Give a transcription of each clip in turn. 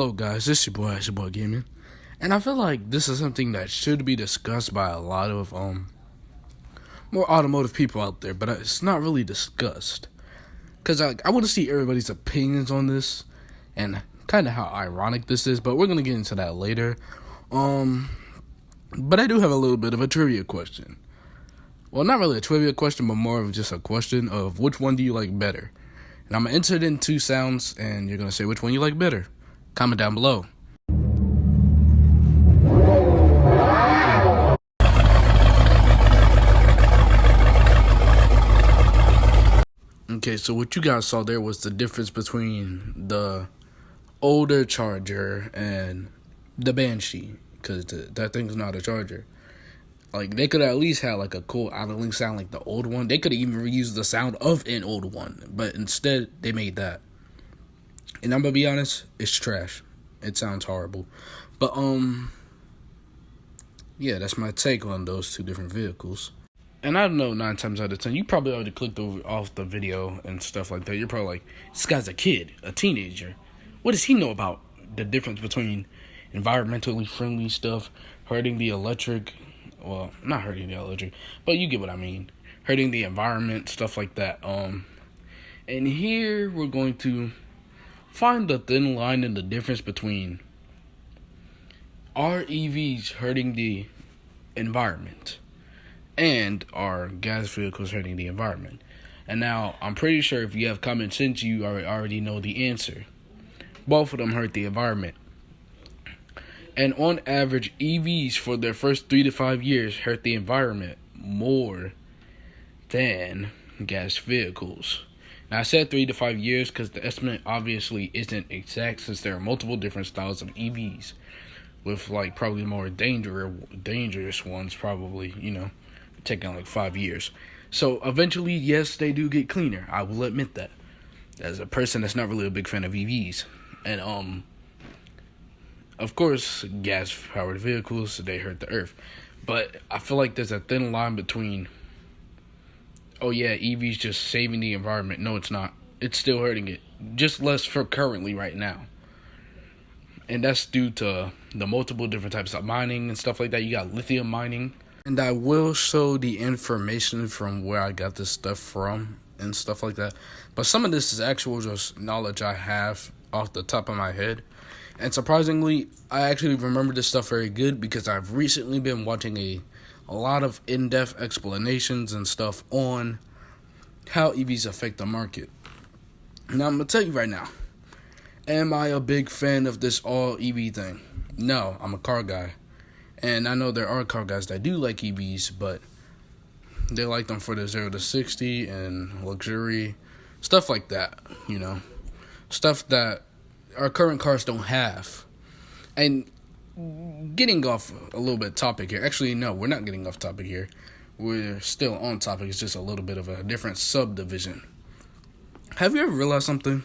Hello guys, this is your boy Gaming, and I feel like this is something that should be discussed by a lot of more automotive people out there, but it's not really discussed. Cause I want to see everybody's opinions on this, and kind of how ironic this is. But we're gonna get into that later. But I do have a little bit of a trivia question. Well, not really a trivia question, but more of just a question of which one do you like better. And I'm gonna enter it in 2 sounds, and you're gonna say which one you like better. Comment down below. Okay, so what you guys saw there was the difference between the older Charger and the Banshee, because that thing's not a Charger. Like, they could at least have like a cool idling sound like the old one. They could have even reused the sound of an old one, but instead they made that. And I'm gonna be honest, it's trash. It sounds horrible. But yeah, that's my take on those 2 different vehicles. And I know 9 times out of 10, you probably already clicked off the video and stuff like that. You're probably like, this guy's a kid, a teenager. What does he know about the difference between environmentally friendly stuff, hurting the electric, well, not hurting the electric, but you get what I mean, hurting the environment, stuff like that. And here we're going to find the thin line in the difference between our EVs hurting the environment and our gas vehicles hurting the environment. And now, I'm pretty sure if you have common sense, you already know the answer. Both of them hurt the environment. And on average, EVs for their first 3 to 5 years hurt the environment more than gas vehicles. Now, I said 3 to 5 years because the estimate obviously isn't exact, since there are multiple different styles of EVs with like probably more dangerous ones, probably, taking like 5 years. So eventually, yes, they do get cleaner. I will admit that, as a person that's not really a big fan of EVs. And of course, gas-powered vehicles, they hurt the earth. But I feel like there's a thin line between, oh yeah, EVs just saving the environment. No, it's not. It's still hurting it. Just less for currently right now. And that's due to the multiple different types of mining and stuff like that. You got lithium mining. And I will show the information from where I got this stuff from and stuff like that. But some of this is actual just knowledge I have off the top of my head. And surprisingly, I actually remember this stuff very good because I've recently been watching a lot of in-depth explanations and stuff on how EVs affect the market. Now, I'm going to tell you right now, am I a big fan of this all EV thing? No, I'm a car guy. And I know there are car guys that do like EVs, but they like them for the 0 to 60 and luxury, stuff like that, stuff that our current cars don't have. And getting off a little bit topic here. Actually, no, we're not getting off topic here. We're still on topic. It's just a little bit of a different subdivision. Have you ever realized something?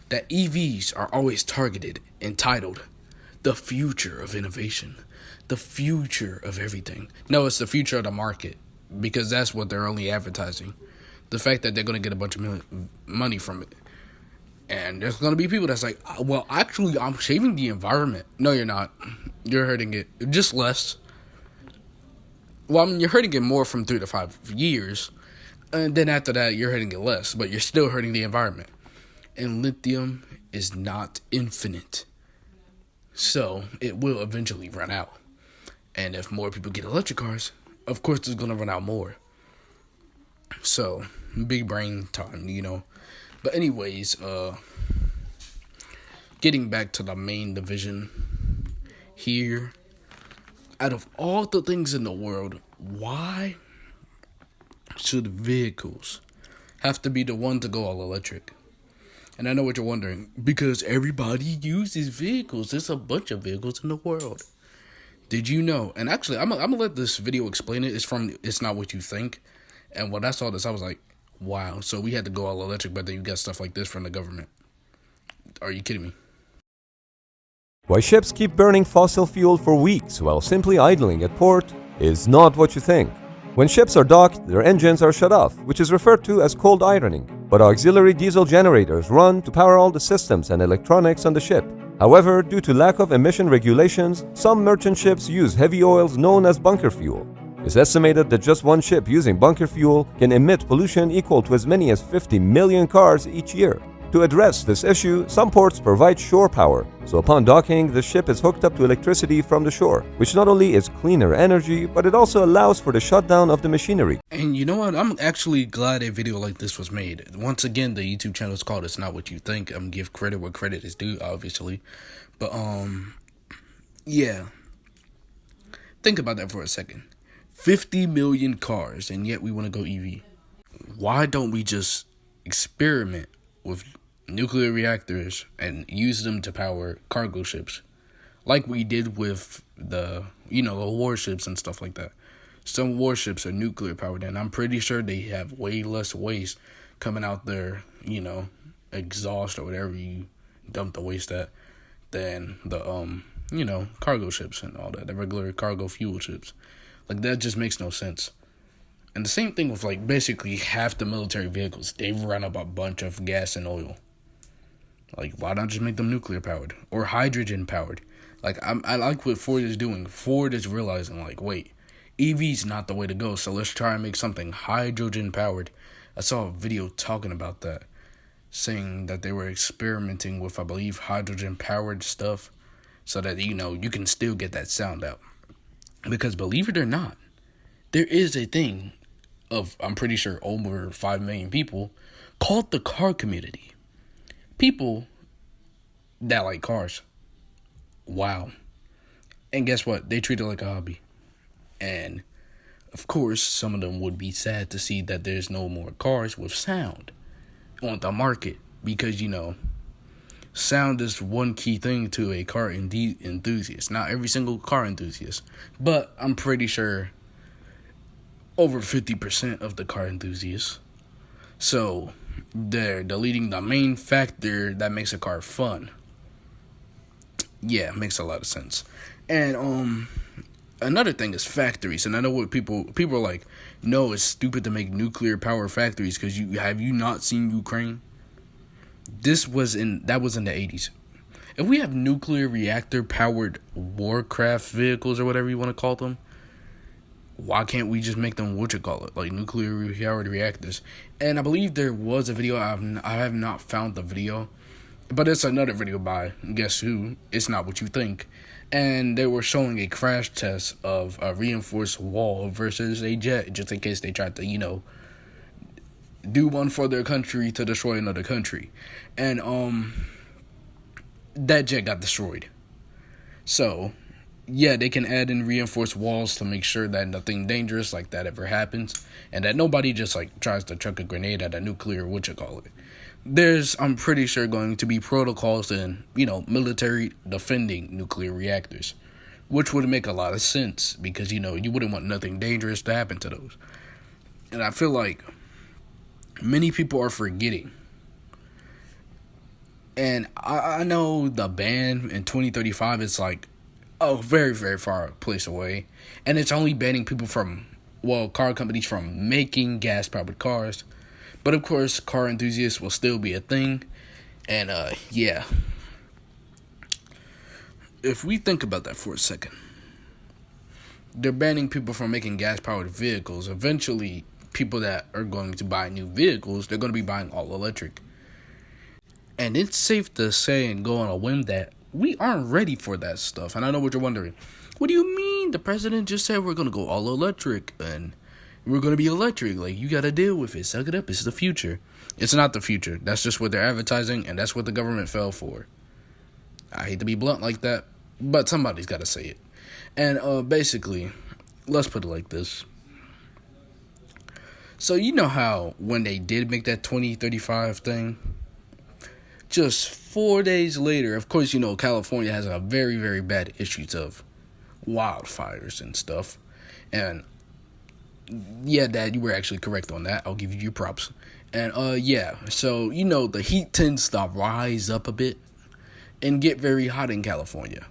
That EVs are always targeted and titled the future of innovation, the future of everything. No, it's the future of the market, because that's what they're only advertising. The fact that they're going to get a bunch of money from it. And there's going to be people that's like, well, actually, I'm saving the environment. No, you're not. You're hurting it just less. Well, I mean, you're hurting it more from 3 to 5 years. And then after that, you're hurting it less. But you're still hurting the environment. And lithium is not infinite. So, it will eventually run out. And if more people get electric cars, of course it's going to run out more. So, big brain time, But anyways, getting back to the main division here. Out of all the things in the world, why should vehicles have to be the one to go all electric? And I know what you're wondering, because everybody uses vehicles. There's a bunch of vehicles in the world. Did you know? And actually, I'm gonna let this video explain it. It's Not What You Think. And when I saw this, I was like, wow. So we had to go all electric, but then you got stuff like this from the government. Are you kidding me? Why ships keep burning fossil fuel for weeks while simply idling at port is not what you think. When ships are docked, their engines are shut off, which is referred to as cold ironing. But auxiliary diesel generators run to power all the systems and electronics on the ship. However, due to lack of emission regulations, some merchant ships use heavy oils known as bunker fuel. It's estimated that just one ship using bunker fuel can emit pollution equal to as many as 50 million cars each year. To address this issue, some ports provide shore power, so upon docking, the ship is hooked up to electricity from the shore, which not only is cleaner energy, but it also allows for the shutdown of the machinery. And you know what? I'm actually glad a video like this was made. Once again, the YouTube channel is called It's Not What You Think. I'm give credit where credit is due, obviously. But, yeah. Think about that for a second. 50 million cars, and yet we want to go EV. Why don't we just experiment with nuclear reactors and use them to power cargo ships, like we did with the warships and stuff like that? Some warships are nuclear powered, and I'm pretty sure they have way less waste coming out their exhaust or whatever you dump the waste at than the cargo ships and all that, the regular cargo fuel ships. Like, that just makes no sense. And the same thing with basically half the military vehicles. They've run up a bunch of gas and oil. Like, why not just make them nuclear powered or hydrogen powered? I like what Ford is doing. Ford is realizing, wait, EV's not the way to go, so let's try and make something hydrogen powered. I saw a video talking about that, saying that they were experimenting with, I believe, hydrogen powered stuff, so that you can still get that sound out. Because believe it or not, there is a thing of, I'm pretty sure, over 5 million people called the car community. People that like cars. Wow. And guess what? They treat it like a hobby. And, of course, some of them would be sad to see that there's no more cars with sound on the market. Because, sound is one key thing to a car enthusiast. Not every single car enthusiast, but I'm pretty sure over 50% of the car enthusiasts. So they're deleting the main factor that makes a car fun. Yeah, makes a lot of sense. And another thing is factories. And I know what people are like, no, it's stupid to make nuclear power factories because have you not seen Ukraine? That was in the 80s. If we have nuclear reactor powered warcraft vehicles or whatever you want to call them, why can't we just make them like nuclear powered reactors? And I believe there was a video. I have not found the video, but it's another video by guess who? It's Not What You Think. And they were showing a crash test of a reinforced wall versus a jet, just in case they tried to do one for their country to destroy another country. And that jet got destroyed. So yeah, they can add in reinforced walls to make sure that nothing dangerous like that ever happens, and that nobody just tries to chuck a grenade at a nuclear There's, I'm pretty sure, going to be protocols in military defending nuclear reactors, which would make a lot of sense because you wouldn't want nothing dangerous to happen to those. And I feel like many people are forgetting. And I know the ban in 2035 is a very, very far place away. And it's only banning people car companies from making gas-powered cars. But of course, car enthusiasts will still be a thing. And yeah. If we think about that for a second, they're banning people from making gas-powered vehicles. Eventually, people that are going to buy new vehicles, they're going to be buying all electric. And it's safe to say and go on a whim that we aren't ready for that stuff. And I know what you're wondering. What do you mean? The president just said we're going to go all electric and we're going to be electric. You got to deal with it. Suck it up. It's the future. It's not the future. That's just what they're advertising, and that's what the government fell for. I hate to be blunt like that, but somebody's got to say it. And basically, let's put it like this. So you know how when they did make that 2035 thing, just 4 days later, of course, California has a very, very bad issues of wildfires and stuff. And yeah, Dad, you were actually correct on that. I'll give you your props. And yeah, so the heat tends to rise up a bit and get very hot in California.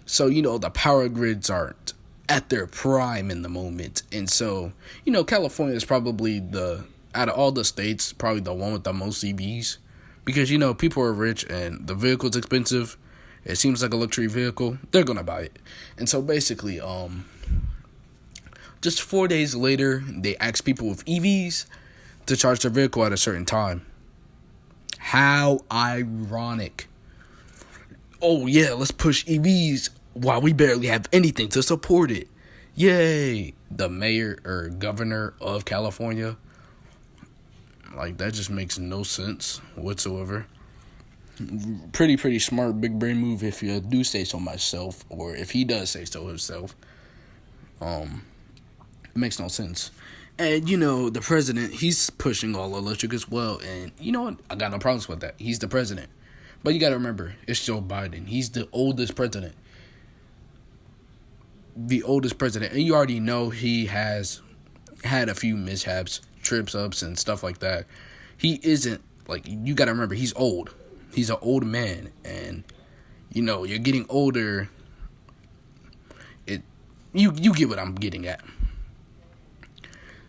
So the power grids aren't at their prime in the moment. And so California is probably out of all the states, probably the one with the most EVs. Because, people are rich and the vehicle's expensive. it seems like a luxury vehicle, they're gonna buy it. And so basically, just 4 days later, they asked people with EVs to charge their vehicle at a certain time. How ironic. Oh yeah, let's push EVs while we barely have anything to support it. Yay! The mayor or governor of California. Like, that just makes no sense whatsoever. Pretty smart big brain move if you do say so myself, or if he does say so himself. It makes no sense. And the president, he's pushing all electric as well, and you know what, I got no problems with that. He's the president. But you gotta remember, it's Joe Biden. He's the oldest president. And you already know he has had a few mishaps, trips ups and stuff like that. He isn't, like, you gotta remember, he's old. He's an old man, and you're getting older. You get what I'm getting at.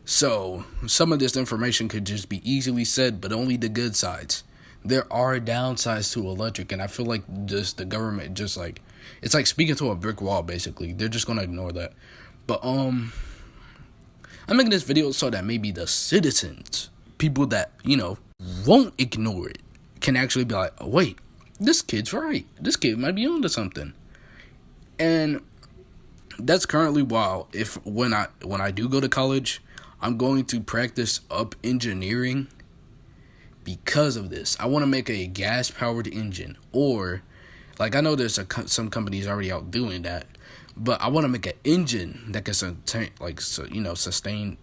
So some of this information could just be easily said, but only the good sides. There are downsides to electric, and I feel like just the government just like, it's like speaking to a brick wall. Basically, they're just gonna ignore that. But I'm making this video so that maybe the citizens, people that won't ignore it, can actually be like, oh, wait, this kid's right. This kid might be onto something. And that's currently why when I do go to college, I'm going to practice up engineering because of this. I want to make a gas-powered engine, or like, I know there's some companies already out doing that, but I want to make an engine that can sustain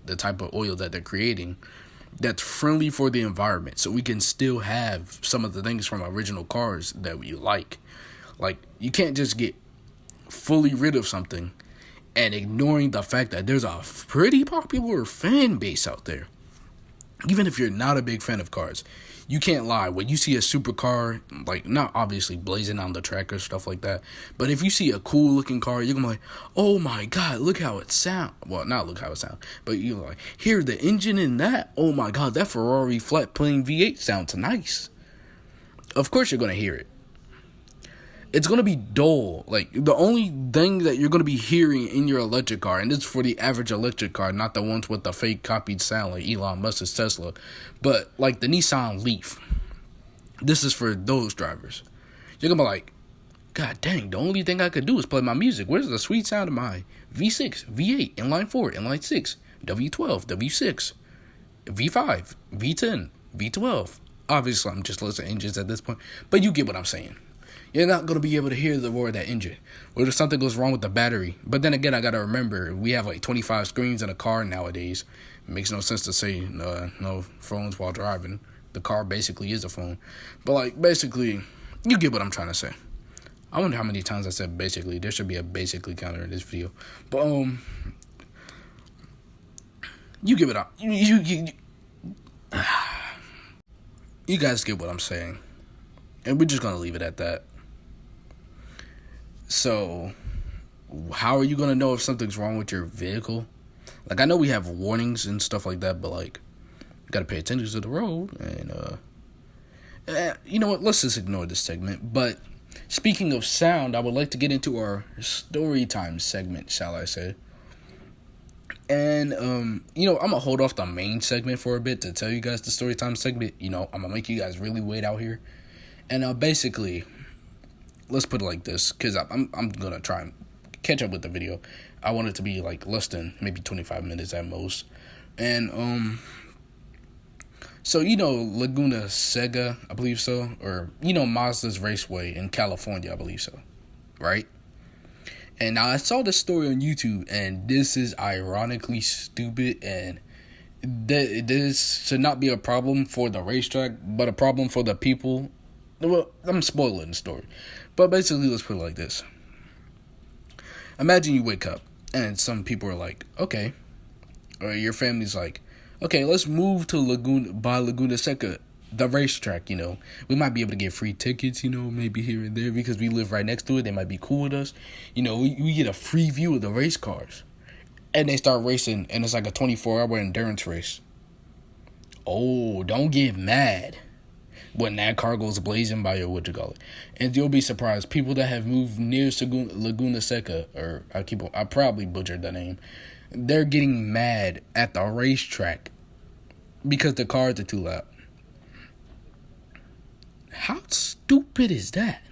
the type of oil that they're creating, that's friendly for the environment, so we can still have some of the things from original cars that we like. Like, you can't just get fully rid of something and ignoring the fact that there's a pretty popular fan base out there. Even if you're not a big fan of cars, you can't lie. When you see a supercar, like, not obviously blazing on the track or stuff like that, but if you see a cool looking car, you're gonna be like, oh my god, look how it sounds. Well, not look how it sounds, but you're like, hear the engine in that. Oh my god, that Ferrari flat plane V8 sounds nice. Of course you're gonna hear it. It's going to be dull. Like, the only thing that you're going to be hearing in your electric car, and this is for the average electric car, not the ones with the fake copied sound like Elon Musk's Tesla, but like the Nissan Leaf. This is for those drivers. You're going to be like, god dang, the only thing I could do is play my music. Where's the sweet sound of my V6, V8, inline 4, inline 6, W12, W6, V5, V10, V12. Obviously, I'm just listing engines at this point, but you get what I'm saying. You're not going to be able to hear the roar of that engine. Or if something goes wrong with the battery. But then again, I got to remember, we have like 25 screens in a car nowadays. It makes no sense to say no phones while driving. The car basically is a phone. But like, basically, you get what I'm trying to say. I wonder how many times I said basically. There should be a basically counter in this video. But you get what you guys get what I'm saying. And we're just going to leave it at that. So, how are you going to know if something's wrong with your vehicle? Like, I know we have warnings and stuff like that, but like, you got to pay attention to the road. And, you know what? Let's just ignore this segment. But speaking of sound, I would like to get into our story time segment, shall I say. And, I'm going to hold off the main segment for a bit to tell you guys the story time segment. I'm going to make you guys really wait out here. And basically, let's put it like this, because I'm going to try and catch up with the video. I want it to be like less than maybe 25 minutes at most. And, so, Laguna Seca, I believe so, or, Mazda's Raceway in California, I believe so, right? And now I saw this story on YouTube, and this is ironically stupid, and this should not be a problem for the racetrack, but a problem for the people. Well, I'm spoiling the story. But basically, let's put it like this. Imagine you wake up, and some people are like, okay, or your family's like, okay, let's move to Laguna Seca, the racetrack, We might be able to get free tickets, maybe here and there, because we live right next to it. They might be cool with us. We get a free view of the race cars. And they start racing, and it's like a 24-hour endurance race. Oh, don't get mad. when that car goes blazing by your and you'll be surprised. People that have moved near Laguna Seca, or I probably butchered the name, they're getting mad at the racetrack because the cars are too loud. How stupid is that?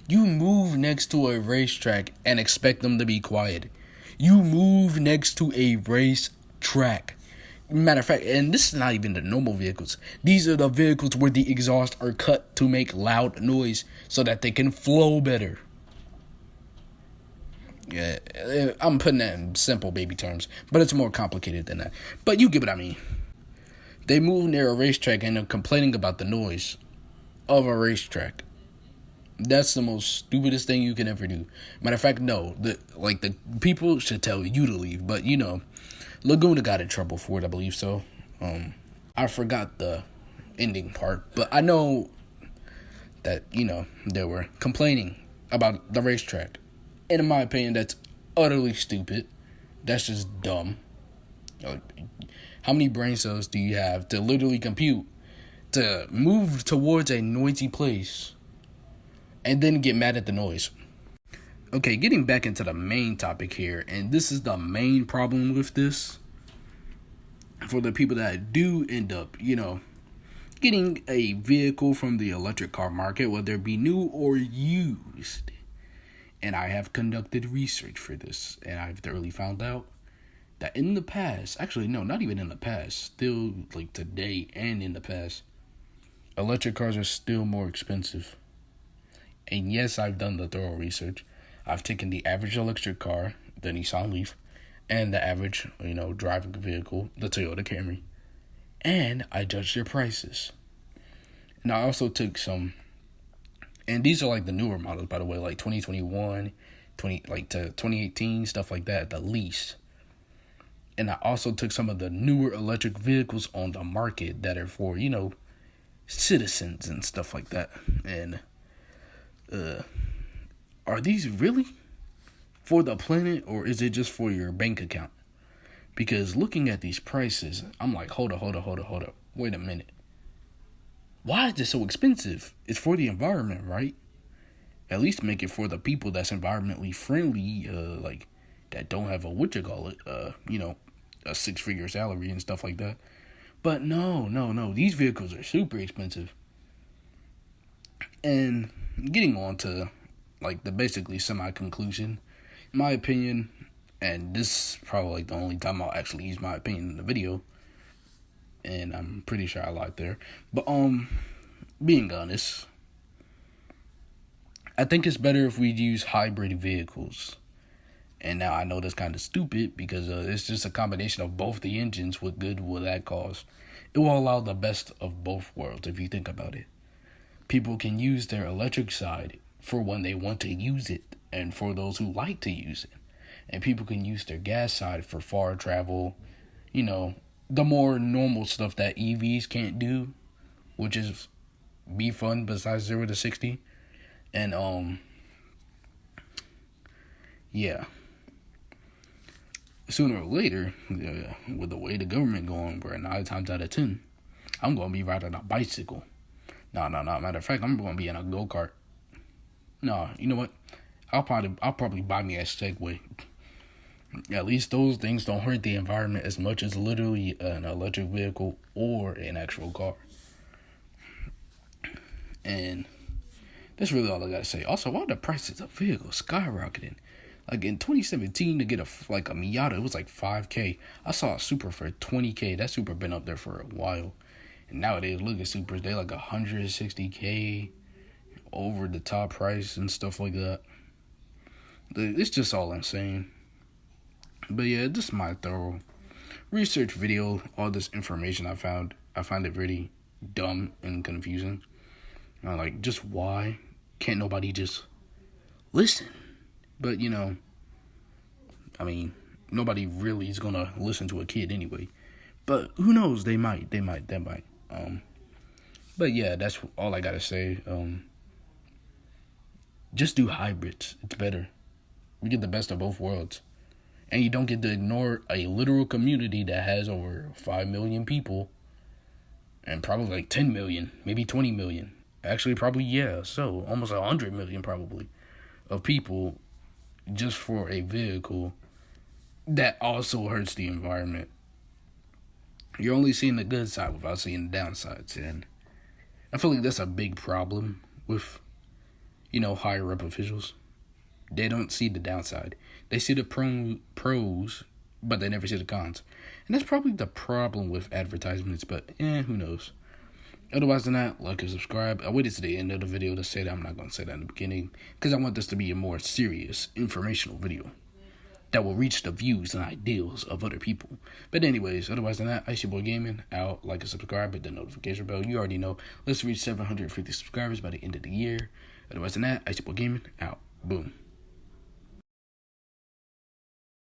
You move next to a racetrack and expect them to be quiet. You move next to a racetrack. Matter of fact, and this is not even the normal vehicles. These are the vehicles where the exhausts are cut to make loud noise so that they can flow better. Yeah, I'm putting that in simple baby terms, but it's more complicated than that. But you get what I mean. They move near a racetrack and they're complaining about the noise of a racetrack. That's the most stupidest thing you can ever do. Matter of fact, no. The people should tell you to leave, but Laguna got in trouble for it, I believe so. I forgot the ending part, but I know that, they were complaining about the racetrack. And in my opinion, that's utterly stupid. That's just dumb. How many brain cells do you have to literally compute to move towards a noisy place and then get mad at the noise? Okay, getting back into the main topic here, and this is the main problem with this. For the people that do end up, getting a vehicle from the electric car market, whether it be new or used. And I have conducted research for this, and I've thoroughly found out that in the past, actually, no, not even in the past, still like today and in the past, electric cars are still more expensive. And yes, I've done the thorough research. I've taken the average electric car, the Nissan Leaf, and the average, driving vehicle, the Toyota Camry, and I judged their prices. And I also took some, and these are like the newer models, by the way, like 2021, to 2018, stuff like that, at the least. And I also took some of the newer electric vehicles on the market that are for, citizens and stuff like that. And are these really for the planet, or is it just for your bank account? Because looking at these prices, I'm like, hold up. Wait a minute. Why is this so expensive? It's for the environment, right? At least make it for the people that's environmentally friendly, that don't have a six-figure salary and stuff like that. But no. These vehicles are super expensive. And getting on to the basically semi-conclusion, in my opinion, and this is probably the only time I'll actually use my opinion in the video, and I'm pretty sure I lied there, but being honest, I think it's better if we use hybrid vehicles. And now I know that's kind of stupid because it's just a combination of both the engines. What good will that cause? It will allow the best of both worlds if you think about it. People can use their electric side for when they want to use it and for those who like to use it. And people can use their gas side for far travel, the more normal stuff that EVs can't do, which is be fun besides 0 to 60. And yeah. Sooner or later, with the way the government going, where 9 times out of 10, I'm going to be riding a bicycle. No. Matter of fact, I'm going to be in a go-kart. No, you know what? I'll probably buy me a Segway. At least those things don't hurt the environment as much as literally an electric vehicle or an actual car. And that's really all I gotta say. Also, why are the prices of vehicles skyrocketing? Like in 2017, to get a Miata, it was like $5,000. I saw a Supra for $20,000. That Supra been up there for a while. And nowadays, look at Supras, they like $160,000, over the top price and stuff like that. It's just all insane. But yeah, this is my thorough research video. All this information I find it really dumb and confusing. Just why can't nobody just listen? But nobody really is gonna listen to a kid anyway. But who knows? They might. But yeah, that's all I gotta say. Just do hybrids. It's better. We get the best of both worlds. And you don't get to ignore a literal community that has over 5 million people and probably like 10 million, maybe 20 million. Actually, probably, yeah, so almost 100 million probably of people just for a vehicle that also hurts the environment. You're only seeing the good side without seeing the downsides, and I feel like that's a big problem with, higher up officials. They don't see the downside. They see the pros, but they never see the cons. And that's probably the problem with advertisements, but who knows. Otherwise than that, like and subscribe. I waited to the end of the video to say that. I'm not going to say that in the beginning, because I want this to be a more serious, informational video that will reach the views and ideals of other people. But anyways, otherwise than that, Ice Your Boy Gaming, out, like and subscribe, hit the notification bell. You already know. Let's reach 750 subscribers by the end of the year. Otherwise than that, Ice Your Boy Gaming, out. Boom.